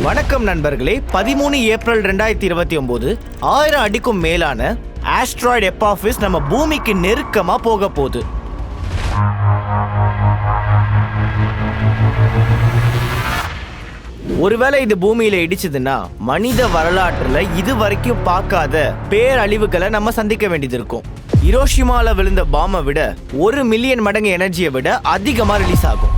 வணக்கம் நண்பர்களே. 13 ஏப்ரல் 2029 1000 அடிக்கும் மேலான ஆஸ்ட்ராய்டு எப்பாஃபிஸ் நம்ம பூமிக்கு நெருக்கமா போக போகுது. ஒருவேளை இது பூமியில இடிச்சதுன்னா மனித வரலாற்றுல இது வரைக்கும் பார்க்காத பேரழிவுகளை நம்ம சந்திக்க வேண்டியது இருக்கும். ஹிரோஷிமால விழுந்த பாம்பை விட 1 மில்லியன் மடங்கு எனர்ஜியை விட அதிகமா ரிலீஸ் ஆகும்.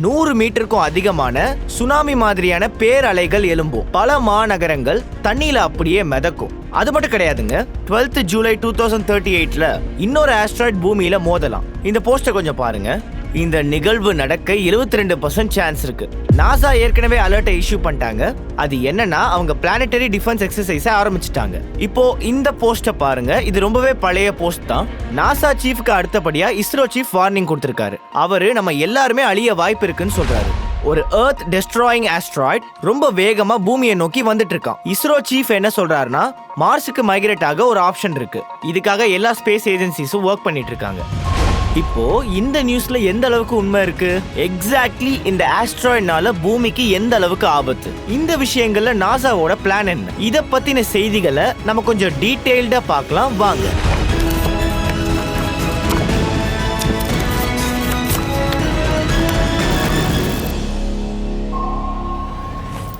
100 மீட்டருக்கும் அதிகமான சுனாமி மாதிரியான பேரலைகள் எழும்பும். பல மாநகரங்கள் தண்ணியில அப்படியே மிதக்கும். அது மட்டும் கிடையாதுங்க, 12 ஜூலை 2038ல இன்னொரு ஆஸ்ட்ராய்டு பூமியில மோதலாம். இந்த போஸ்டர் கொஞ்சம் பாருங்க. இந்த நிகழ்வு நடக்க 72% சான்ஸ் இருக்கு. நாசா ஏற்கனவே அலர்ட்டை இஷ்யூ பண்ணிட்டாங்க. அது என்னன்னா, அவங்க பிளானட்டரி டிஃபென்ஸ் எக்ஸசைஸை ஆரம்பிச்சிட்டாங்க. இப்போ இந்த போஸ்ட்டை பாருங்க. இது ரொம்பவே பழைய போஸ்ட் தான். நாசா சீஃப்க்கு அடுத்தபடியா இஸ்ரோ சீஃப் வார்னிங் கொடுத்திருக்காரு. அவரு நம்ம எல்லாருமே அழிய வாய்ப்பு இருக்குன்னு சொல்றாரு. ஒரு எர்த் டெஸ்ட்ராயிங் ஆஸ்ட்ராய்டு ரொம்ப வேகமா பூமியை நோக்கி வந்துட்டு இருக்கான். இஸ்ரோ சீஃப் என்ன சொல்றாருன்னா, மார்ஸுக்கு மைக்ரேட் ஆக ஒரு ஆப்ஷன் இருக்கு. இதுக்காக எல்லா ஸ்பேஸ் ஏஜென்சிஸும் ஒர்க் பண்ணிட்டு இருக்காங்க. இப்போ இந்த நியூஸ்ல எந்த அளவுக்கு உண்மை இருக்கு? எக்ஸாக்ட்லி இந்த ஆஸ்ட்ராய்டுனால பூமிக்கு எந்த அளவுக்கு ஆபத்து? இந்த விஷயங்கள்ல நாசாவோட பிளான் என்ன? இத பத்தின செய்திகளை நம்ம கொஞ்சம் டீடைல்டா பார்க்கலாம் வாங்க.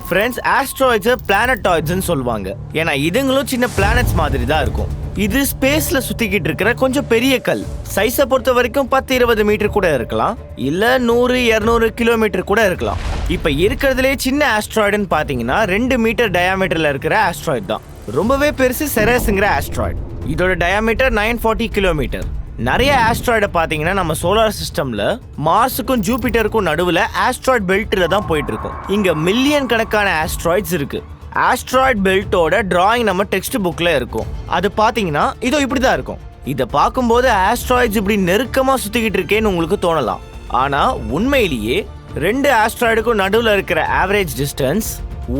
ஃப்ரெண்ட்ஸ், ஆஸ்ட்ராய்ட்ஸை பிளானட்டாய்ட்ஸ்னு சொல்லுவாங்க. ஏன்னா இதுங்களும் சின்ன பிளானட்ஸ் மாதிரி தான் இருக்கும். இது ஸ்பேஸ்ல சுத்திக்கிட்டு இருக்கிற கொஞ்சம் பெரிய கல். சைஸை பொறுத்த வரைக்கும் 10-20 மீட்டர் கூட இருக்கலாம், இல்ல 100-200 கிலோமீட்டர் கூட இருக்கலாம். இப்ப இருக்கிறதுலே சின்ன ஆஸ்ட்ராய்டுன்னு பாத்தீங்கன்னா 2 மீட்டர் டயாமீட்டர்ல இருக்கிற ஆஸ்ட்ராய்டு தான். ரொம்பவே பெருசு செரஸ்ங்கிற ஆஸ்ட்ராய்டு. இதோட டயாமீட்டர் 940 கிலோமீட்டர். நிறைய ஆஸ்ட்ராய்டை பார்த்தீங்கன்னா நம்ம சோலார் சிஸ்டம்ல மார்ஸுக்கும் ஜூபிட்டருக்கும் நடுவில் ஆஸ்ட்ராய்டு பெல்ட்ல தான் போயிட்டு இருக்கும். இங்க மில்லியன் கணக்கான ஆஸ்ட்ராய்ட்ஸ் இருக்கு. ஆஸ்ட்ராய்டு பெல்ட்டோட டிராயிங் நம்ம டெக்ஸ்ட் புக்ல இருக்கும். அது பார்த்தீங்கன்னா இதோ இப்படிதான் இருக்கும். இதை பார்க்கும்போது ஆஸ்ட்ராய்ட்ஸ் இப்படி நெருக்கமா சுத்திக்கிட்டு இருக்கேன்னு உங்களுக்கு தோணலாம். ஆனா உண்மையிலேயே 2 ஆஸ்ட்ராய்டுக்கும் நடுவில் இருக்கிற ஆவரேஜ் டிஸ்டன்ஸ்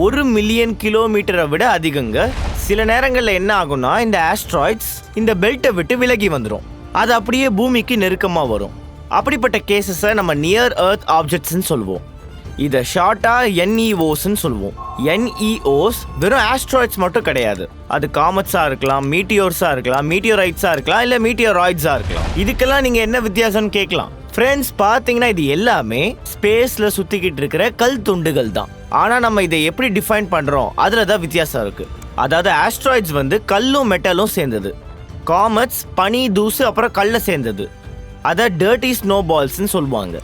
1 மில்லியன் கிலோமீட்டரை விட அதிகங்க. சில நேரங்களில் என்ன ஆகும்னா, இந்த ஆஸ்ட்ராய்ட்ஸ் இந்த பெல்ட்டை விட்டு விலகி வந்துடும். அது அப்படியே பூமிக்கு நெருக்கமா வரும். அப்படிப்பட்ட கேசஸை நம்ம நியர் எர்த் ஆப்ஜெக்ட்ஸ்ன்னு சொல்லுவோம். இதை ஷார்ட்டா NEOஸ்ன்னு சொல்லுவோம். NEOஸ் வெறும் ஆஸ்ட்ராய்ட்ஸ் மட்டும் கிடையாது. அது காமெட்ஸா இருக்கலாம், மீட்டியோர்ஸா இருக்கலாம், மீட்டியோரைட்ஸா இருக்கலாம், இல்ல மீட்டியோராய்ட்ஸா இருக்கலாம். இதுக்கெல்லாம் நீங்க என்ன வித்தியாசம்னு கேட்கலாம். ஃப்ரெண்ட்ஸ், பார்த்தீங்கன்னா இது எல்லாமே ஸ்பேஸ்ல சுத்திக்கிட்டு இருக்கிற கல் துண்டுகள் தான். ஆனா நம்ம இதை எப்படி டிஃபைன் பண்றோம், அதுல தான் வித்தியாசம் இருக்கு. அதாவது ஆஸ்ட்ராய்ட்ஸ் வந்து கல்லும் மெட்டலும் சேர்ந்தது. காமெட்ஸ் பனி, தூசு, அப்புறம் கல்ல சேர்ந்தது. அதை டர்ட்டி ஸ்னோ பால்ஸ்ன்னு சொல்லுவாங்க.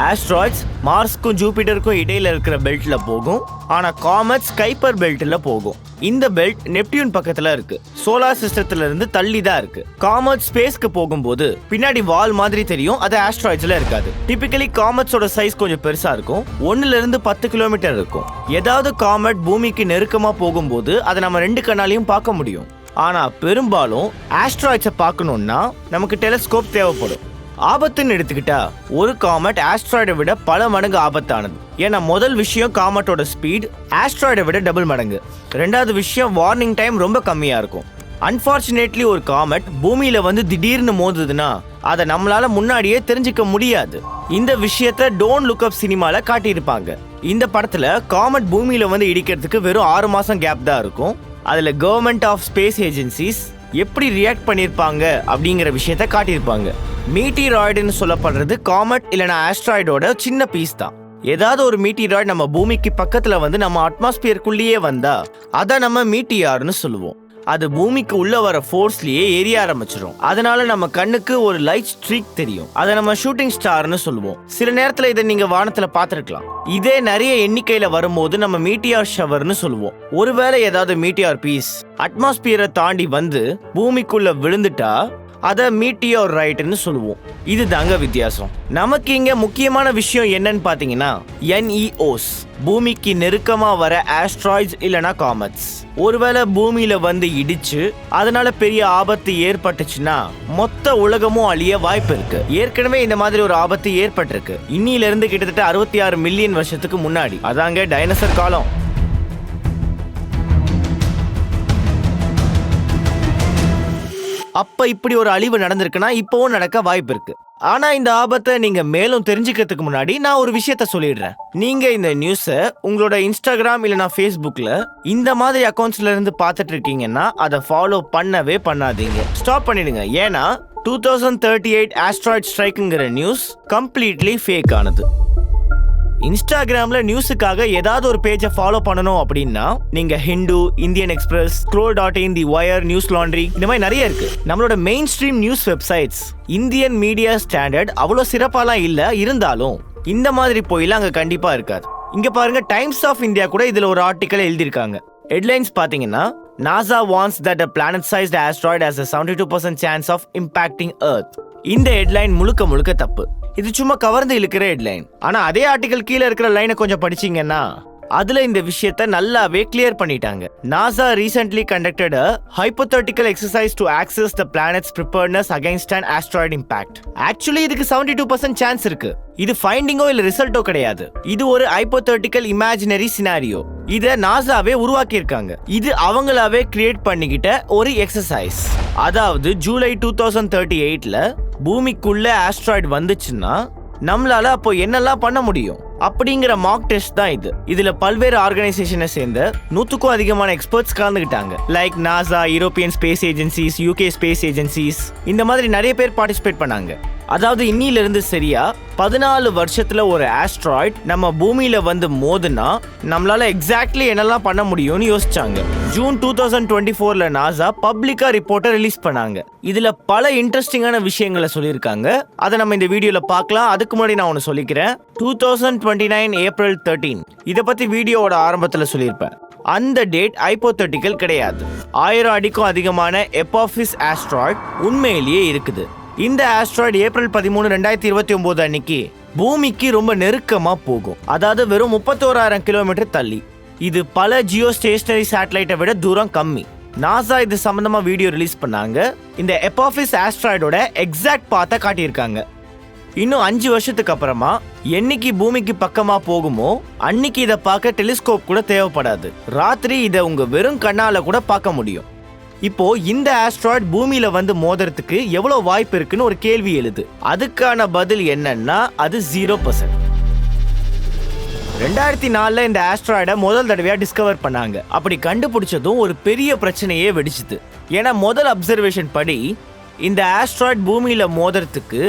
ஆஸ்ட்ராய்ட்ஸ் மார்ஸ்க்கும் ஜூபிட்டருக்கும் இடையில இருக்கிற பெல்ட்ல போகும். ஆனா காமெட்ஸ் கைப்பர் பெல்ட்ல போகும். இந்த பெல்ட் நெப்டியூன் பக்கத்துல இருக்கு. சோலார் சிஸ்டத்துல இருந்து தள்ளி தான் இருக்கு. காமெட் ஸ்பேஸ்க்கு போகும்போது பின்னாடி வால் மாதிரி தெரியும். அது ஆஸ்ட்ராய்ட்ஸ்ல இருக்காது. டிபிக்கலி காமெட்ஸோட சைஸ் கொஞ்சம் பெருசா இருக்கும். 1ல இருந்து 10 கிலோமீட்டர் இருக்கும். ஏதாவது காமெட் பூமிக்கு நெருக்கமா போகும்போது அதை நம்ம 2 கண்ணாலையும் பார்க்க முடியும். ஆனா பெரும்பாலும் ஆஸ்ட்ராய்ட்ஸை பார்க்கணும்னா நமக்கு டெலஸ்கோப் தேவைப்படும். ஆபத்துன்னு எடுத்துக்கிட்டா ஒரு காமெட் ஆஸ்ட்ராய்டை விட பல மடங்கு ஆபத்தானது. ஏன்னா முதல் விஷயம், காமெட்டோட ஸ்பீட் ஆஸ்ட்ராய்டை விட டபுள் மடங்கு. ரெண்டாவது விஷயம், வார்னிங் டைம் ரொம்ப கம்மியா இருக்கும். அன்பார்ச்சுனேட்லி ஒரு காமெட் பூமியில வந்து திடீர்னு மோதுதுன்னா அதை நம்மளால முன்னாடியே தெரிஞ்சுக்க முடியாது. இந்த விஷயத்த டோன்ட் லுக் அப் சினிமால காட்டியிருப்பாங்க. இந்த படத்துல காமெட் பூமியில வந்து இடிக்கிறதுக்கு வெறும் 6 மாசம் கேப் தான் இருக்கும். அதுல கவர்மெண்ட் ஆஃப் ஸ்பேஸ் ஏஜென்சிஸ் எப்படி ரியாக்ட் பண்ணியிருப்பாங்க அப்படிங்கிற விஷயத்த காட்டியிருப்பாங்க. மீட்டிராய்டுன்னு சொல்லப்படுறது காமெட் இல்லைனா ஆஸ்ட்ராய்டோட சின்ன பீஸ் தான். ஏதாவது ஒரு மீட்டிராய்டு நம்ம பூமிக்கு பக்கத்துல வந்து நம்ம அட்மாஸ்பியருக்குள்ளேயே வந்தா அதை நம்ம மீட்டியார்னு சொல்லுவோம். அது பூமிக்கு உள்ள வர ஃபோர்ஸ்லயே எரிய ஆரம்பிச்சிடும். அதனால நம்ம கண்ணுக்கு ஒரு லைட் ஸ்ட்ரீக் தெரியும். அதை நம்ம ஷூட்டிங் ஸ்டார்னு சொல்லுவோம். சில நேரத்துல இதை நீங்க வானத்துல பார்த்திருக்கலாம். இதே நிறைய எண்ணிக்கையில வரும்போது நம்ம மீட்டியார் ஷவர்னு சொல்லுவோம். ஒருவேளை ஏதாவது மீட்டியார் பீஸ் அட்மாஸ்பியரை தாண்டி வந்து பூமிக்குள்ள விழுந்துட்டா அதை மீட்டியோரைட்னு சொல்லுவோம். இது தாங்க வித்தியாசம். நமக்கு இங்க முக்கியமான விஷயம் என்னன்னு பாத்தீங்கன்னா, NEOs பூமிக்கு நெருக்கமா வர ஆஸ்ட்ராய்ட்ஸ் இல்லனா காமெட்ஸ். ஒருவேளை பூமியில வந்து இடிச்சு அதனால பெரிய ஆபத்து ஏற்பட்டுச்சுன்னா மொத்த உலகமும் அழிய வாய்ப்பு இருக்கு. ஏற்கனவே இந்த மாதிரி ஒரு ஆபத்து ஏற்பட்டிருக்கு. இன்னில இருந்து கிட்டத்தட்ட 66 மில்லியன் வருஷத்துக்கு முன்னாடி. அதாங்க டைனோசர் காலம். அப்ப இப்படி ஒரு அழிவு நடந்திருக்குன்னா இப்பவும் நடக்க வாய்ப்பு இருக்கு. ஆனா இந்த ஆபத்தை நீங்க மேலும் தெரிஞ்சுக்கிறதுக்கு முன்னாடி நான் ஒரு விஷயத்த சொல்லிடுறேன். நீங்க இந்த நியூஸை உங்களோட இன்ஸ்டாகிராம் இல்லனா ஃபேஸ்புக்ல இந்த மாதிரி அக்கவுண்ட்ஸ்ல இருந்து பார்த்துட்டு இருக்கீங்கன்னா அதை ஃபாலோ பண்ணவே பண்ணாதீங்க. ஸ்டாப் பண்ணிடுங்க. ஏன்னா 2038 ஆஸ்ட்ராய்ட் ஸ்ட்ரைக்குங்கிற நியூஸ் கம்ப்ளீட்லி ஃபேக் ஆனது. இன்ஸ்டாகிராம்ல நியூஸுக்காக ஏதாவது ஒரு பேஜை ஃபாலோ பண்ணணும் அப்படின்னா நீங்க ஹிந்து, இந்தியன் எக்ஸ்பிரஸ், scroll.in, தி வயர், நியூஸ் லாண்ட்ரி, இந்த மாதிரி நிறைய இருக்கு. நம்மளோட main stream news websites Indian media standard அவ்வளோ சிறப்பாலாம் இல்ல, இருந்தாலும் இந்த மாதிரி போயில அங்க கண்டிப்பா இருக்காது. இங்க பாருங்க, டைம்ஸ் ஆஃப் இந்தியா கூட இதுல ஒரு ஆர்டிக்கல் எழுதியிருக்காங்க. ஹெட்லைன்ஸ் பாத்தீங்கன்னா, NASA warns that a planet-sized asteroid has a 72% chance of impacting Earth. இந்த ஹெட்லைன் முழுக்க முழுக்க தப்பு. இது சும்மா கவர்ந்து இழுக்கிற ஹெட்லைன். ஆனா அதே ஆர்டிகல் கீழே இருக்கிற லைனை கொஞ்சம் படிச்சீங்கன்னா அதுல இந்த விஷயத்தை நல்லாவே கிளியர் பண்ணிட்டாங்க. NASA recently conducted a hypothetical exercise to access the planet's preparedness against an asteroid impact. Actually இதுக்கு 72% சான்ஸ் இருக்கு. இது ஃபைண்டிங்கோ இல்ல ரிசல்ட்டோ கிடையாது. இது ஒரு hypothetical imaginary scenario. இத நாசாவே உருவாக்கி இருக்காங்க. இது அவங்களாவே கிரியேட் பண்ணிக்கிட்ட ஒரு எக்ஸசைஸ். அதாவது ஜூலை 2038ல பூமிக்குள்ள ஆஸ்ட்ராய்டு வந்துச்சுன்னா நம்மளால அப்போ என்னெல்லாம் பண்ண முடியும் அப்படிங்கிற மாக் டெஸ்ட் தான் இது. இதுல பல்வேறு ஆர்கனைசேஷனை சேர்ந்த 100க்கும் அதிகமான எக்ஸ்பர்ட்ஸ் கலந்துக்கிட்டாங்க. Like NASA, European space agencies, UK space agencies, இந்த மாதிரி நிறைய பேர் பார்ட்டிசிபேட் பண்ணாங்க. அதாவது இன்னிலிருந்து சரியா 14 வருஷத்துல ஒரு ஆஸ்ட்ராய்ட் நம்ம பூமியில வந்து மோதுனா நம்மளால எக்ஸாக்ட்லி என்னெல்லாம் பண்ண முடியும்னு யோசிச்சாங்க. ஜூன் 2024ல நாசா பப்ளிக்கா ரிப்போர்ட்டை ரிலீஸ் பண்ணாங்க. இதுல பல இன்ட்ரெஸ்டிங்கான விஷயங்களை சொல்லியிருக்காங்க. அதை நம்ம இந்த வீடியோல பார்க்கலாம். அதுக்கு முன்னாடி நான் ஒன்று சொல்லிக்கிறேன். 2029 ஏப்ரல் 13 இதை பத்தி வீடியோவோட ஆரம்பத்தில் சொல்லியிருப்பேன். அந்த டேட் ஹைப்போதெட்டிக்கல் கிடையாது. 1000 அடிக்கும் அதிகமான எபாஃபிஸ் ஆஸ்ட்ராய்ட் உண்மையிலேயே இருக்குது. இந்த ஆஸ்ட்ராய்டு ஏப்ரல் 13, 2029 அன்னைக்கு பூமிக்கு ரொம்ப நெருக்கமா போகும். அதாவது வெறும் 31,000 கிலோமீட்டர் தள்ளி. இது பல ஜியோ ஸ்டேஷனரி சேட்டலைட்டை விட தூரம் கம்மி. நாசா இது சம்பந்தமா வீடியோ ரிலீஸ் பண்ணாங்க. இந்த எபாஃபிஸ் ஆஸ்ட்ராய்டோட எக்ஸாக்ட் பாத்தை காட்டியிருக்காங்க. இன்னும் 5 வருஷத்துக்கு அப்புறமா என்னைக்கு பூமிக்கு பக்கமா போகுமோ அன்னைக்கு இதை பார்க்க டெலிஸ்கோப் கூட தேவைப்படாது. ராத்திரி இதை உங்க வெறும் கண்ணால கூட பார்க்க முடியும். இப்போ இந்த ஆஸ்ட்ராய்டு பூமியில வந்து மோதுறதுக்கு எவ்வளவு வாய்ப்பு இருக்குன்னு ஒரு கேள்வி எழுது. அதுக்கான பதில் என்னன்னா அது 0%. 2004ல இந்த ஆஸ்ட்ராய்டை முதல் தடவையா டிஸ்கவர் பண்ணாங்க. அப்படி கண்டுபிடிச்சதும் ஒரு பெரிய பிரச்சனையே வெடிச்சுது. ஏன்னா முதல் அப்சர்வேஷன் படி இந்த ஆஸ்ட்ராய்டு பூமியில மோதுறதுக்கு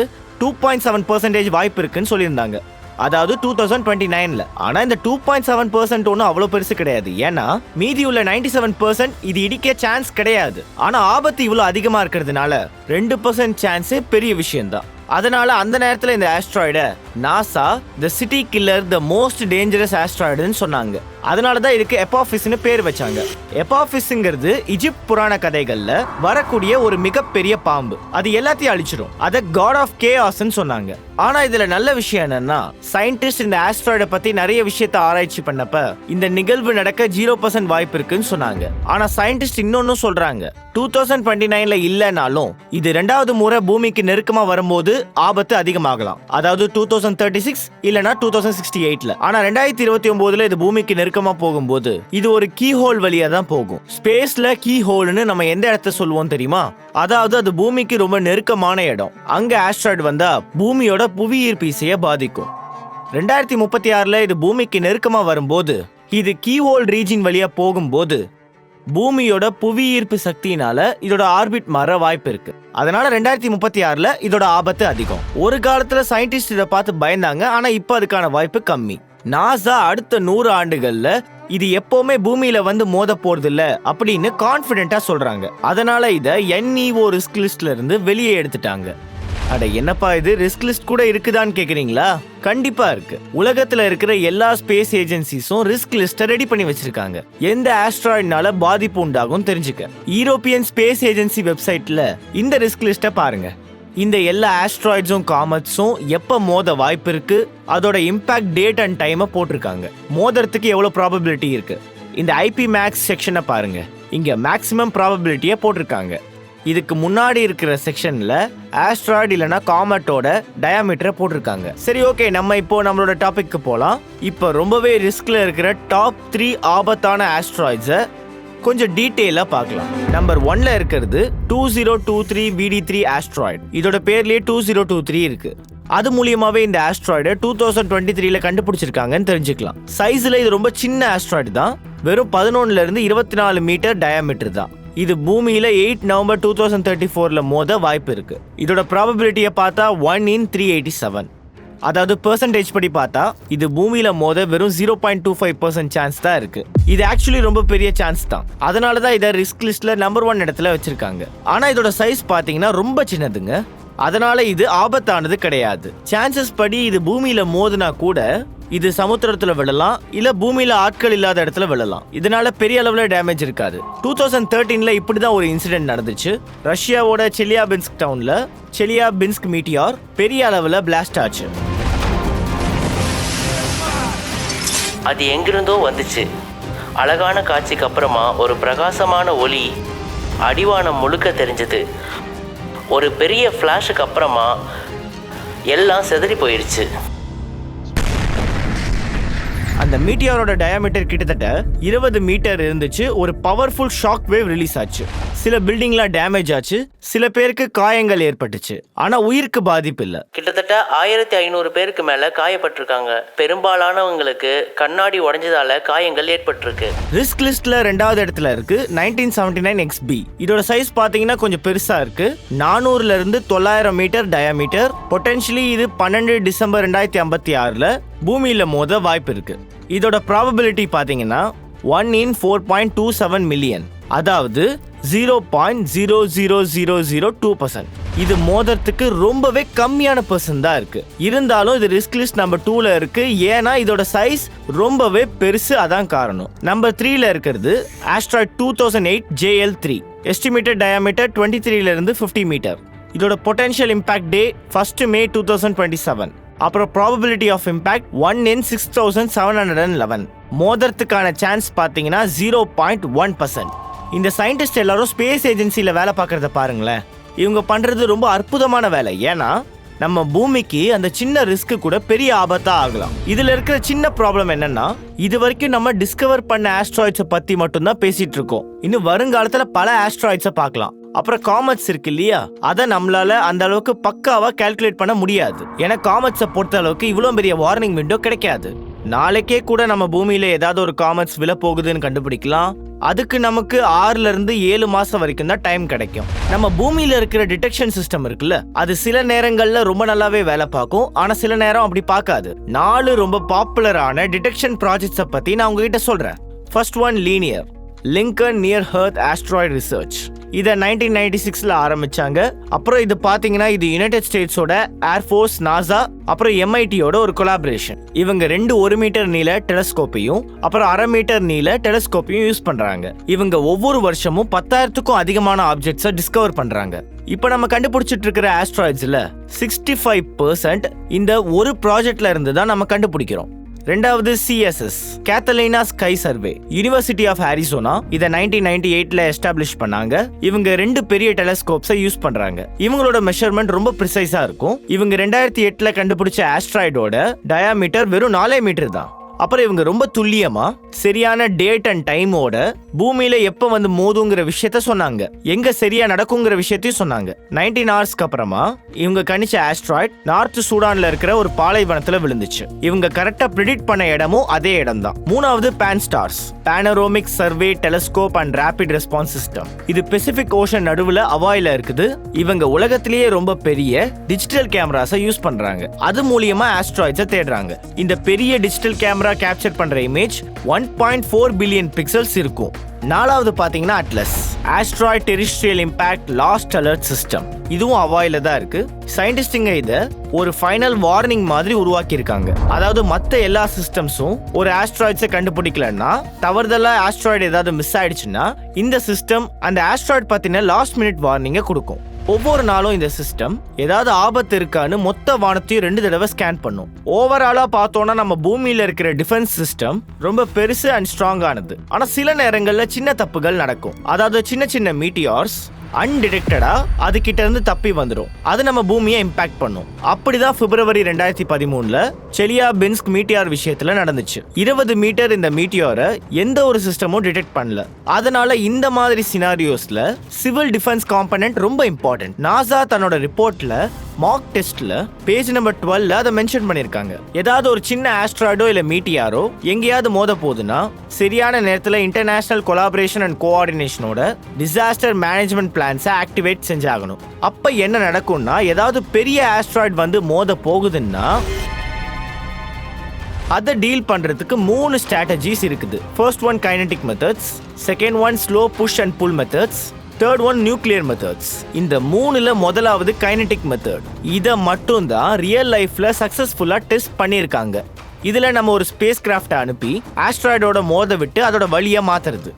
2.7% வாய்ப்பு இருக்குன்னு சொல்லியிருந்தாங்க. அதாவது 2029ல. ஆனா இந்த 2.7% ஒன்றும் அவ்வளவு பெருசு கிடையாது. ஏன்னா மீதி உள்ள 97% இது இடிக்க சான்ஸ் கிடையாது. ஆனா ஆபத்து இவ்வளவு அதிகமா இருக்கிறதுனால 2% சான்ஸே பெரிய விஷயம்தான். அதனால அந்த நேரத்துல இந்த ஆஸ்ட்ராய்டை NASA the city killer, the most dangerous ஆஸ்ட்ராய்டுன்னு சொன்னாங்க. அதனாலதான் இதுக்கு எபாஃபிஸ்னு பேர் வச்சாங்க. எபாஃபிஸ்ங்கிறது இஜிப்ட் புராண கதைகள்ல வரக்கூடிய ஒரு மிகப்பெரிய பாம்பு. அது எல்லாத்தையும் அழிச்சிடும். அத காட் ஆஃப் கேஆஸ்ன்னு சொன்னாங்க. ஆனா இதுல நல்ல விஷயம் என்னன்னா சயின்டிஸ்ட் இந்த ஆஸ்ட்ராய்டை பத்தி நிறைய விஷயத்தை ஆராய்ச்சி பண்ணப்ப இந்த நிகழ்வு நடக்க 0% வாய்ப்பு இருக்குன்னு சொன்னாங்க. ஆனா சயின்டிஸ்ட் இன்னொன்னு சொல்றாங்க, 2029ல இல்லைனாலும் இது 2வது முறை பூமிக்கு நெருக்கமா வரும்போது ஆபத்து அதிகமாகலாம். அதாவது 2036 இல்லனா 2068ல. ஆனா 2029ல இது பூமிக்கு நெருக்கமா போகும்போது இது ஒரு கீ ஹோல் வழியா தான் போகும். ஸ்பேஸ்ல கீ ஹோல்னு நம்ம எந்த இடத்த சொல்லுவோம் தெரியுமா? அதாவது அது பூமிக்கு ரொம்ப நெருக்கமான இடம். அங்க ஆஸ்ட்ராய்டு வந்தா பூமியோட புவி ஈர்ப்பு விசையை பாதிக்கும். 2036ல இது பூமிக்கு நெருக்கமா வரும்போது இது கீ ஹோல் ரீஜன் வழியா போகும்போது பூமியோட புவி ஈர்ப்பு சக்தியினால இதோட ஆர்பிட் மாற வாய்ப்பு இருக்கு. அதனால 2036ல இதோட ஆபத்து அதிகம். ஒரு காலத்துல சயின்டிஸ்ட் இதை பார்த்து பயந்தாங்க. ஆனா இப்ப அதுக்கான வாய்ப்பு கம்மி. நாசா அடுத்த 100 ஆண்டுகள்ல இது எப்பவுமே பூமியில வந்து மோத போறது இல்ல அப்படின்னு கான்பிடென்ட்டா சொல்றாங்க. அதனால இத NEO ரிஸ்க் லிஸ்ட்ல இருந்து வெளியே எடுத்துட்டாங்க. அட என்னப்பா இது, ரிஸ்க் லிஸ்ட் கூட இருக்குதான்னு கேக்குறீங்களா? கண்டிப்பா இருக்கு. உலகத்துல இருக்கிற எல்லா ஸ்பேஸ் ஏஜென்சிஸும் ரிஸ்க் லிஸ்ட ரெடி பண்ணி வச்சிருக்காங்க. எந்த ஆஸ்ட்ராய்டுனால பாதிப்பு உண்டாகும் தெரிஞ்சுக்க யூரோப்பியன் ஸ்பேஸ் ஏஜென்சி வெப்சைட்ல இந்த ரிஸ்க் லிஸ்ட பாருங்க. இந்த எல்லா ஆஸ்ட்ராய்ட்ஸும் காமெட்ஸும் எப்ப மோத வாய்ப்பு இருக்கு, அதோட இம்பாக்ட் டேட் அண்ட் டைமை போட்டிருக்காங்க. மோதறதுக்கு எவ்வளவு ப்ராபபிலிட்டி இருக்கு. இந்த IP மேக்ஸ் செக்ஷனை பாருங்க. இங்க மேக்ஸிமம் ப்ராபபிலிட்டியை போட்டிருக்காங்க. இதுக்கு முன்னாடி இருக்கிற செக்ஷன்ல ஆஸ்ட்ராய்டு இல்லனா காமெட்டோட டயாமீட்டரை போட்டிருக்காங்க. சரி, ஓகே, நம்ம இப்போ நம்மளோட டாபிக்கு போலாம். இப்போ ரொம்பவே ரிஸ்க்ல இருக்கிற டாப் 3 ஆபத்தான ஆஸ்ட்ராய்ட்ஸை கொஞ்சம் டீட்டெயிலா பார்க்கலாம். நம்பர் 1ல இருக்கிறது 2023 BD3 ஆஸ்ட்ராய்டு. இதோட பேர்லயே 2023 இருக்கு. அது மூலியமாவே இந்த ஆஸ்ட்ராய்டை 2023ல கண்டுபிடிச்சிருக்காங்கன்னு தெரிஞ்சுக்கலாம். சைஸ்ல இது ரொம்ப சின்ன ஆஸ்ட்ராய்டு தான். வெறும் 11ல இருந்து 24 மீட்டர் டயாமீட்டர் தான். இது பூமியில 8 நவம்பர் 2034ல மோத வாய்ப்பு இருக்கு. இதோட ப்ராபபிலிட்டியை பார்த்தா 1 in 387. அதாவது பெர்சன்டேஜ் படி பார்த்தா இது பூமியில மோத வெறும் 0.25% சான்ஸ் தான் இருக்கு. இது ஆக்சுவலி ரொம்ப பெரிய சான்ஸ் தான். அதனால தான் இதை ரிஸ்க் லிஸ்ட்ல நம்பர் 1 இடத்துல வச்சிருக்காங்க. ஆனா இதோட சைஸ் பாத்தீங்கன்னா ரொம்ப சின்னதுங்க. அதனால இது ஆபத்தானது கிடையாது. சான்சஸ் படி இது பூமியில மோதுனா கூட இது சமுத்திரத்துல விழலாம், இல்ல பூமியில ஆட்கள் இல்லாத இடத்துல விழலாம். இதனால பெரிய அளவுல டேமேஜ் இருக்காது. 2013ல இப்படிதான் ஒரு இன்சிடென்ட் நடந்துச்சு. ரஷ்யாவோட செலியாபின்ஸ்க் டவுன்ல செலியாபின்ஸ்க் மீட்டியார் பெரிய அளவுல பிளாஸ்ட் ஆச்சு. அது எங்கிருந்தோ வந்துச்சு. அழகான காட்சிக்கு அப்புறமா ஒரு பிரகாசமான ஒளி அடிவானம் முழுக்க தெரிஞ்சது. ஒரு பெரிய ஃப்ளாஷுக்கு அப்புறமா எல்லாம் சிதறி போயிடுச்சு. அந்த மீட்டியாரோட டயாமீட்டர் கிட்டத்தட்ட 20 மீட்டர் இருந்துச்சு. ஒரு பவர்ஃபுல் ஷாக் வேவ் ரிலீஸ் ஆச்சு. சில பில்டிங்லாம் டேமேஜ் ஆச்சு, சில பேருக்கு காயங்கள் ஏற்பட்டுச்சு. ஆனா உயிருக்கு பாதிப்பு இல்ல. கிட்டத்தட்ட 1500 பேருக்கு மேல காயப்பட்டிருக்காங்க. பெரும்பாலானவங்களுக்கு கண்ணாடி உடைஞ்சதால காயங்கள் ஏற்பட்டிருக்கு. ரிஸ்க் லிஸ்ட்ல 2வது இடத்துல இருக்கு 1979 XB. இதோட சைஸ் பாத்தீங்கன்னா கொஞ்சம் பெருசா இருக்கு. 400ல இருந்து 900 மீட்டர் டயாமீட்டர். பொட்டன்ஷியலி இது 12 டிசம்பர் 2056ல பூமியில மோத வாய்ப்பு இருக்கு. இதோட ப்ராபபிலிட்டி பாத்தீங்கன்னா 1 in 4.27 மில்லியன், அதாவது 0.00002%. இது மோதறதுக்கு ரொம்பவே கம்மியான பர்சன்ட் தான் இருக்கு. இருந்தாலும் இது ரிஸ்க் லிஸ்ட் நம்பர் 2ல இருக்கு. ஏன்னா இதோட சைஸ் ரொம்பவே பெருசு, அதான் காரணம். நம்பர் 3ல இருக்கிறது ஆஸ்ட்ராய்ட் 2008 JL3. எஸ்டிமேட்டட் டயாமீட்டர் 23ல இருந்து 50 மீட்டர். இதோட பொட்டன்ஷியல் இம்பாக்ட் டே 1 May 2027. அப்புறம் ப்ராபபிலிட்டி ஆஃப் இம்பாக்ட் 1 in 6711. மோதறதுக்கான சான்ஸ் பார்த்தீங்கன்னா 0.1%. இந்த சயின்டிஸ்ட் எல்லாரும் ஸ்பேஸ் ஏஜென்சியில் வேலை பார்க்கறத பாருங்களேன். இவங்க பண்றது ரொம்ப அற்புதமான வேலை. ஏன்னா நம்ம பூமிக்கு அந்த சின்ன ரிஸ்க் கூட பெரிய ஆபத்தா ஆகலாம். இதுல இருக்கிற சின்ன ப்ராப்ளம் என்னன்னா, இது வரைக்கும் நம்ம டிஸ்கவர் பண்ண ஆஸ்ட்ராய்ட்ஸை பத்தி மட்டும்தான் பேசிட்டு இருக்கோம். இன்னும் வருங்காலத்துல பல ஆஸ்ட்ராய்ட்ஸை பார்க்கலாம். அப்புறம் காமெட்ஸ் இருக்கு இல்லையா, அதை நம்மளால அந்த அளவுக்கு பக்காவா கால்குலேட் பண்ண முடியாது. ஏன்னா காமெட்ஸை பொறுத்த அளவுக்கு இவ்வளவு பெரிய வார்னிங் விண்டோ கிடைக்காது. நாளைக்கே கூட நம்ம பூமியில ஏதாவது ஒரு காமெட்ஸ் விழ போகுதுன்னு கண்டுபிடிக்கலாம். அதுக்கு நமக்கு 6ல இருந்து 7 மாசம் வரைக்கும் தான் டைம் கிடைக்கும். நம்ம பூமியில இருக்கிற டிடெக்ஷன் சிஸ்டம் இருக்குல்ல, அது சில நேரங்கள்ல ரொம்ப நல்லாவே வேலை பார்க்கும், ஆனா சில நேரம் அப்படி பார்க்காது. 4 ரொம்ப பாப்புலரான டிடெக்ஷன் ப்ராஜெக்ட்ஸை பத்தி நான் உங்ககிட்ட சொல்றேன். First one linear Lincoln near earth asteroid research. இதை 1996ல ஆரம்பிச்சாங்க. அப்புறம் இது பாத்தீங்கன்னா இது யுனைடெட் ஸ்டேட்ஸோட ஏர்ஃபோர்ஸ், நாசா, அப்புறம் MITயோட ஒரு கொலாபரேஷன். இவங்க 2 1 மீட்டர் நீள டெலஸ்கோப்பையும் அப்புறம் 1/2 மீட்டர் நீள டெலஸ்கோப்பையும் யூஸ் பண்றாங்க. இவங்க ஒவ்வொரு வருஷமும் 10,000க்கும் அதிகமான ஆப்ஜெக்ட்ஸை டிஸ்கவர் பண்றாங்க. இப்ப நம்ம கண்டுபிடிச்சிட்டு இருக்கிற ஆஸ்ட்ராய்ட்ஸ்ல 65% இந்த ஒரு ப்ராஜெக்ட்ல இருந்து தான் நம்ம கண்டுபிடிக்கிறோம். ரெண்டாவது CSS Catalina Sky Survey, University of Arizona. இதை 1998ல எஸ்டாப்ளிஷ் பண்ணாங்க. இவங்க 2 பெரிய டெலஸ்கோப்ஸை யூஸ் பண்றாங்க. இவங்களோட மெஷர்மெண்ட் ரொம்ப ப்ரிசைஸா இருக்கும். இவங்க 2008ல கண்டுபிடிச்ச ஆஸ்ட்ராய்டோட டயாமீட்டர் வெறும் 4 மீட்டர் தான். அப்புறம் இவங்க ரொம்ப துல்லியமா சரியான டேட் அண்ட் டைமோட பூமியில எப்ப வந்து மோதுங்கிற விஷயத்த சொன்னாங்க, எங்க சரியா நடக்குங்கிற விஷயத்தையும் சொன்னாங்க. 19 ஹவர்ஸ்க்கு அப்புறமா இவங்க கணிச்ச ஆஸ்ட்ராய்ட் நார்த் சூடான்ல இருக்கிற ஒரு பாலைவனத்துல விழுந்துச்சு. இவங்க கரெக்டா ப்ரிடிக்ட் பண்ண இடமும் அதே இடம் தான். மூணாவது PanSTARRS panoramic survey telescope and rapid response system. இது பெசிபிக் ஓஷன் நடுவுல அவாயில இருக்குது. இவங்க உலகத்திலேயே ரொம்ப பெரிய டிஜிட்டல் கேமராஸை யூஸ் பண்றாங்க. அது மூலியமா ஆஸ்ட்ராய்ட்ஸை தேடுறாங்க. இந்த பெரிய டிஜிட்டல் கேமரா கேப்சர் பண்ற இமேஜ் 1.4 பில்லியன் பிக்சல்ஸ் இருக்கும். நாலாவது பாத்தீங்கன்னா atlas asteroid terrestrial impact last alert system. இதுவும் அவாயில தான் இருக்கு. சயின்டிஸ்டுங்க இதை ஒரு ஃபைனல் வார்னிங் மாதிரி உருவாக்கி இருக்காங்க. அதாவது மற்ற எல்லா சிஸ்டம்ஸும் ஒரு ஆஸ்ட்ராய்ட்ஸை கண்டுபிடிக்கலன்னா, தவறுதலா ஆஸ்ட்ராய்டு ஏதாவது மிஸ் ஆயிடுச்சுன்னா இந்த சிஸ்டம் அந்த ஆஸ்ட்ராய்ட் பத்தின லாஸ்ட் மினிட் வார்னிங்கை கொடுக்கும். ஒவ்வொரு நாளும் இந்த சிஸ்டம் ஏதாவது ஆபத்து இருக்கான்னு மொத்த வானத்தையும் 2 தடவை ஸ்கேன் பண்ணும். ஓவராலா பார்த்தோம்னா நம்ம பூமியில இருக்கிற டிஃபென்ஸ் சிஸ்டம் ரொம்ப பெருசு அண்ட் ஸ்ட்ராங் ஆனது. ஆனா சில நேரங்கள்ல சின்ன தப்புகள் நடக்கும். அதாவது சின்ன சின்ன மீட்டியார்ஸ் அன்டிடெக்டடா அது கிட்ட இருந்து தப்பி வந்துடும். அது நம்ம பூமியை இம்பாக்ட் பண்ணும். அப்படிதான் பிப்ரவரி 2013 செலியாபின்ஸ்க் மீட்டியார் விஷயத்துல நடந்துச்சு. 20 மீட்டர் இந்த மீட்டியாரை எந்த ஒரு சிஸ்டமும் டிடெக்ட் பண்ணல. அதனால இந்த மாதிரி சினாரியோஸ்ல சிவில் டிஃபென்ஸ் காம்பனன்ட் ரொம்ப இம்பார்ட்டன்ட். நாசா தன்னோட ரிப்போர்ட்ல மார்க் டெஸ்ட்ல பேஜ் நம்பர் 12 அதை மென்ஷன் பண்ணிருக்காங்க. ஏதாவது ஒரு சின்ன ஆஸ்ட்ராய்டோ இல்ல மீட்டியாரோ எங்கேயாவது மோத போகுதுன்னா சரியான நேரத்துல இன்டர்நேஷனல் கொலாபரேஷன் அண்ட் கோஆர்டினேஷனோட டிசாஸ்டர் மேனேஜ்மெண்ட் பிளான்ஸை ஆக்டிவேட் செஞ்சாகணும். அப்ப என்ன நடக்கும்னா, ஏதாவது பெரிய ஆஸ்ட்ராய்டு வந்து மோத போகுதுன்னா அதை டீல் பண்றதுக்கு 3 ஸ்ட்ராட்டஜிஸ் இருக்குது. First one kinetic methods, second one slow push and pull methods, third one nuclear methods. இந்த 3ல முதலாவது கைனடிக் மெத்தட். இதை மட்டும் தான் ரியல் லைஃப்ல சக்சஸ்ஃபுல்லா டெஸ்ட் பண்ணியிருக்காங்க. இதுல நம்ம ஒரு ஸ்பேஸ் கிராஃப்டை அனுப்பி ஆஸ்ட்ராய்டோட மோத விட்டு அதோட வழியை மாத்துறது,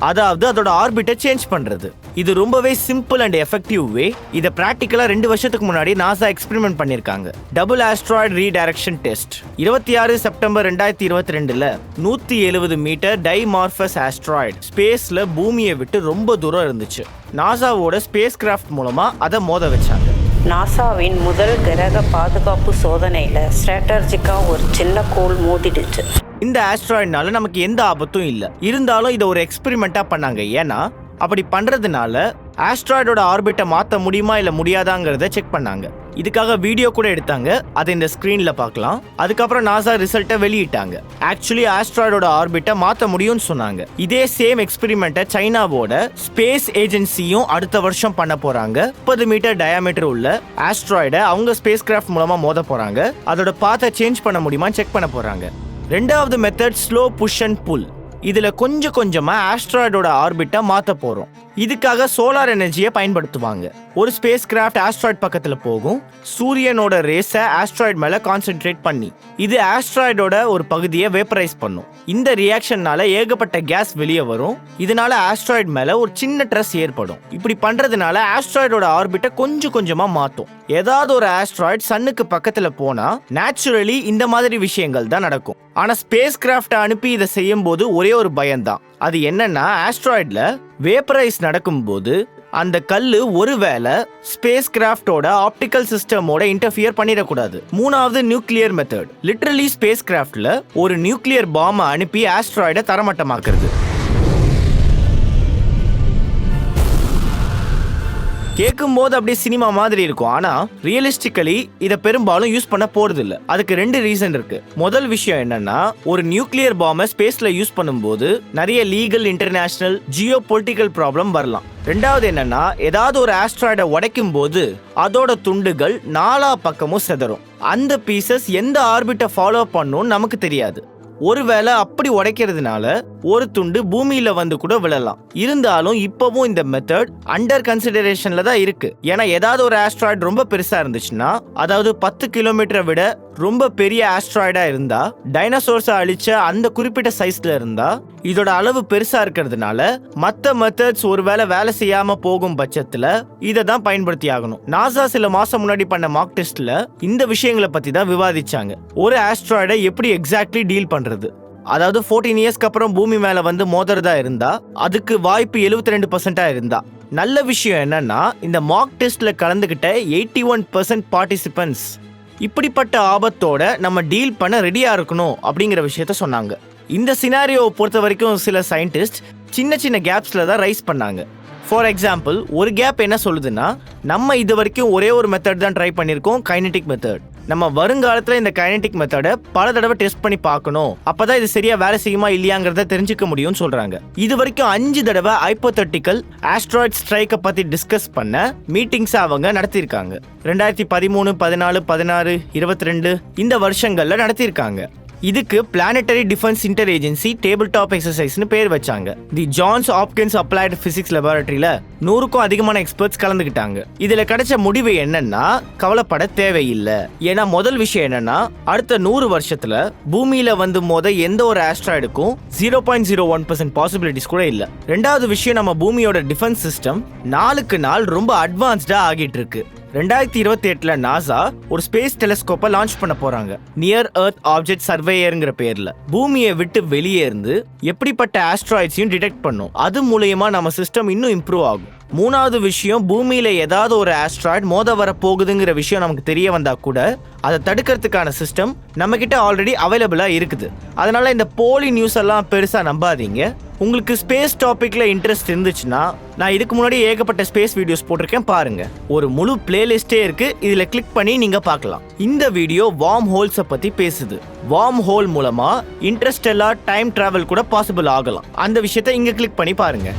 அதாவது அதோட ஆர்பிட்டை சேஞ்ச் பண்றது. இது ரொம்பவே சிம்பிள் அண்ட் எஃபெக்டிவ் வே. இதை பிராக்டிக்கலா 2 வருஷத்துக்கு முன்னாடி நாசா எக்ஸ்பெரிமெண்ட் பண்ணிருக்காங்க. Double asteroid redirection test. 26 September 2022 170 metre Dimorphos asteroid ஸ்பேஸ்ல பூமியை விட்டு ரொம்ப தூரம் இருந்துச்சு. நாசாவோட ஸ்பேஸ் கிராஃப்ட் மூலமா அதை மோத வச்சாங்க. நாசாவின் முதல் கிரக பாதுகாப்பு சோதனையில் ஸ்ட்ராட்டஜிக்காக ஒரு சின்ன கோள் மோதிடுச்சு. இந்த ஆஸ்ட்ராய்டுனால நமக்கு எந்த ஆபத்தும் இல்லை. இருந்தாலும் இதை ஒரு எக்ஸ்பெரிமெண்ட்டா பண்ணாங்க. ஏன்னா அப்படி பண்றதுனால ஆஸ்ட்ராய்டோட ஆர்பிட்டை மாற்ற முடியுமா இல்லை முடியாதாங்கிறத செக் பண்ணாங்க. இதுக்காக வீடியோ கூட எடுத்தாங்க. அதை இந்த ஸ்க்ரீன்ல பார்க்கலாம். அதுக்கப்புறம் நாசா ரிசல்ட்டை வெளியிட்டாங்க. ஆக்சுவலி ஆஸ்ட்ராய்டோட ஆர்பிட்டை மாற்ற முடியும்னு சொன்னாங்க. இதே சேம் எக்ஸ்பெரிமெண்ட்டை சைனாவோட ஸ்பேஸ் ஏஜென்சியும் அடுத்த வருஷம் பண்ண போறாங்க. 30 மீட்டர் டயாமீட்டர் உள்ள ஆஸ்ட்ராய்டை அவங்க ஸ்பேஸ் கிராஃப்ட் மூலமா மோத போறாங்க. அதோட பாத்தை சேஞ்ச் பண்ண முடியுமா செக் பண்ண போறாங்க. ரெண்டாவது மெத்தட் ஸ்லோ புஷ் அண்ட் புல். இதுல கொஞ்சம் கொஞ்சமா ஆஸ்ட்ராய்டோட ஆர்பிட்டை மாத்த போறோம். இதுக்காக சோலார் எனர்ஜியை பயன்படுத்துவாங்க. ஒரு ஸ்பேஸ் கிராஃப்ட் ஆஸ்ட்ராய்டு பக்கத்துல போகும். சூரியனோட ரேஸை ஆஸ்ட்ராய்டு மேல கான்சென்ட்ரேட் பண்ணி இது ஆஸ்ட்ராய்டோட ஒரு பகுதியை வேப்பரைஸ் பண்ணும். இந்த ரியாக்ஷன்னால ஏகப்பட்ட கேஸ் வெளியே வரும். இதனால ஆஸ்ட்ராய்டு மேல ஒரு சின்ன ட்ரெஸ் ஏற்படும். இப்படி பண்றதுனால ஆஸ்ட்ராய்டோட ஆர்பிட்டை கொஞ்சம் கொஞ்சமா மாத்தும். ஏதாவது ஒரு ஆஸ்ட்ராய்டு சன்னுக்கு பக்கத்துல போனா நேச்சுரலி இந்த மாதிரி விஷயங்கள் தான் நடக்கும். ஆனா ஸ்பேஸ் கிராஃப்ட் அனுப்பி இதை செய்யும் போது ஒரே ஒரு பயம்தான். அது என்னன்னா, ஆஸ்ட்ராய்ட்ல வேப்பரைஸ் நடக்கும்போது அந்த கல்லு ஒருவேளை ஸ்பேஸ் கிராஃப்டோட ஆப்டிக்கல் சிஸ்டமோட இன்டர்ஃபியர் பண்ணிடக்கூடாது. மூணாவது நியூக்ளியர் மெத்தட். லிட்டரலி ஸ்பேஸ் கிராஃப்ட்ல ஒரு நியூக்ளியர் பாம்பை அனுப்பி ஆஸ்ட்ராய்டை தரமட்டமாக்குறது. கேட்கும் போது அப்படியே சினிமா மாதிரி இருக்கும். ஆனா ரியலிஸ்டிக்கலி இதை பெரும்பாலும் யூஸ் பண்ண போறது இல்ல. அதுக்கு 2 ரீசன் இருக்கு. முதல் விஷயம் என்னன்னா, ஒரு நியூக்ளியர் பாம்பை ஸ்பேஸ்ல யூஸ் பண்ணும்போது நிறைய legal, international, Jio political problem வரலாம். ரெண்டாவது என்னன்னா, ஏதாவது ஒரு ஆஸ்ட்ராய்டை உடைக்கும் போது அதோட துண்டுகள் 4 பக்கமும் சிதறும். அந்த பீசஸ் எந்த ஆர்பிட்டை ஃபாலோ பண்ணும் நமக்கு தெரியாது. ஒருவேளை அப்படி உடைக்கிறதுனால ஒரு துண்டு பூமியில வந்து கூட விழலாம். இருந்தாலும் இப்பவும் இந்த மெத்தட் அண்டர் கன்சிடரேஷன்ல தான் இருக்கு. ஏன்னா ஏதாவது ஒரு ஆஸ்ட்ராய்டு ரொம்ப பெருசா இருந்துச்சுன்னா, அதாவது 10 கிலோமீட்டரை விட ரொம்ப பெரிய ஆஸ்ட்ராய்டா இருந்தா, டைனோசோர்ஸை அழிச்ச அந்த குறிப்பிட்ட சைஸ்ல இருந்தா, இதோட அளவு பெருசா இருக்கிறதுனால மற்ற மெத்தட்ஸ் ஒருவேளை வேலை செய்யாம போகும் பட்சத்துல இதை தான் பயன்படுத்தி ஆகணும். நாசா சில மாசம் முன்னாடி பண்ண மார்க் டெஸ்ட்ல இந்த விஷயங்களை பத்தி தான் விவாதிச்சாங்க. ஒரு ஆஸ்ட்ராய்டை எப்படி எக்ஸாக்ட்லி டீல் பண்றது, அதாவது 14 இயர்ஸ்க்கு அப்புறம் பூமி மேல வந்து மோதுறதா இருந்தா அதுக்கு வாய்ப்பு 72% இருந்தா. நல்ல விஷயம் என்னன்னா, இந்த மார்க் டெஸ்ட்ல கலந்துகிட்ட 81% பார்ட்டிசிபென்ட்ஸ் இப்படிப்பட்ட ஆபத்தோட நம்ம டீல் பண்ண ரெடியா இருக்கணும் அப்படிங்கிற விஷயத்த சொன்னாங்க. இந்த சினாரியோவை பொறுத்த வரைக்கும் சில சயின்டிஸ்ட் சின்ன சின்ன கேப்ஸ்ல தான் ரைஸ் பண்ணாங்க. ஃபார் எக்ஸாம்பிள், ஒரு கேப் என்ன சொல்லுதுன்னா, நம்ம இது வரைக்கும் ஒரே ஒரு மெத்தட் தான் ட்ரை பண்ணியிருக்கோம், கைனடிக் மெத்தட். நம்ம வருங்காலத்தில் இந்த கைனடிக் மெத்தடை பல தடவை டெஸ்ட் பண்ணி பார்க்கணும். அப்பதான் இது சரியா வேலை செய்யுமா இல்லையாங்கிறத தெரிஞ்சுக்க முடியும்னு சொல்றாங்க. இது வரைக்கும் 5 தடவை ஹைப்போதெட்டிக்கல் ஆஸ்ட்ராய்ட் ஸ்ட்ரைக்கை பத்தி டிஸ்கஸ் பண்ண மீட்டிங்ஸ் அவங்க நடத்தியிருக்காங்க. 2013, 14, 16, 22 இந்த வருஷங்கள்ல நடத்தியிருக்காங்க. இதுக்கு planetary defence inter agency table top எக்ஸசைஸ்னு பேர் வச்சாங்க. The Johns Hopkins applied physics லெபார்டரியில 100க்கும் அதிகமான எக்ஸ்பர்ட்ஸ் கலந்துக்கிட்டாங்க. இதுல கிடைச்ச முடிவு என்னன்னா, கவலைப்பட தேவையில்லை. ஏன்னா முதல் விஷயம் என்னன்னா, அடுத்த 100 வருஷத்துல பூமியில வந்து மோத எந்த ஒரு ஆஸ்ட்ராய்டுக்கும் 0.01% பாசிபிலிட்டிஸ் கூட இல்ல. ரெண்டாவது விஷயம், நம்ம பூமியோட டிஃபென்ஸ் சிஸ்டம் நாளுக்கு நாள் ரொம்ப அட்வான்ஸ்டா ஆகிட்டு இருக்கு. 2028ல நாசா ஒரு ஸ்பேஸ் டெலிஸ்கோப்பை லான்ச் பண்ண போறாங்க. நியர் எர்த் ஆப்ஜெக்ட் சர்வேயர்ங்கிற பேர்ல. பூமியை விட்டு வெளியே இருந்து எப்படிப்பட்ட ஆஸ்ட்ராய்ட்ஸையும் டிடெக்ட் பண்ணும். அது மூலமா நம்ம சிஸ்டம் இன்னும் இம்ப்ரூவ் ஆகும். மூணாவது விஷயம், பூமியில ஏதாவது ஒரு ஆஸ்ட்ராய்டு மோத வர போகுதுங்கிற விஷயம் நமக்கு தெரிய வந்தா கூட அதை தடுக்கிறதுக்கான சிஸ்டம் நம்ம கிட்ட ஆல்ரெடி அவைலபிளா இருக்குது. அதனால இந்த போலி நியூஸ் எல்லாம் பெருசா நம்பாதீங்க. உங்களுக்கு ஸ்பேஸ் டாபிக்ல இன்ட்ரெஸ்ட் இருந்துச்சுன்னா நான் இதுக்கு முன்னாடி ஏகப்பட்ட ஸ்பேஸ் வீடியோஸ் போட்டிருக்கேன், பாருங்க. ஒரு முழு பிளேலிஸ்டே இருக்கு, இதுல கிளிக் பண்ணி நீங்க பார்க்கலாம். இந்த வீடியோ வார்ம் ஹோல்ஸை பத்தி பேசுது. வார்ம் ஹோல் மூலமா இன்டர்ஸ்டெல்லார் டைம் டிராவல் கூட பாசிபிள் ஆகலாம். அந்த விஷயத்தை இங்க கிளிக் பண்ணி பாருங்க.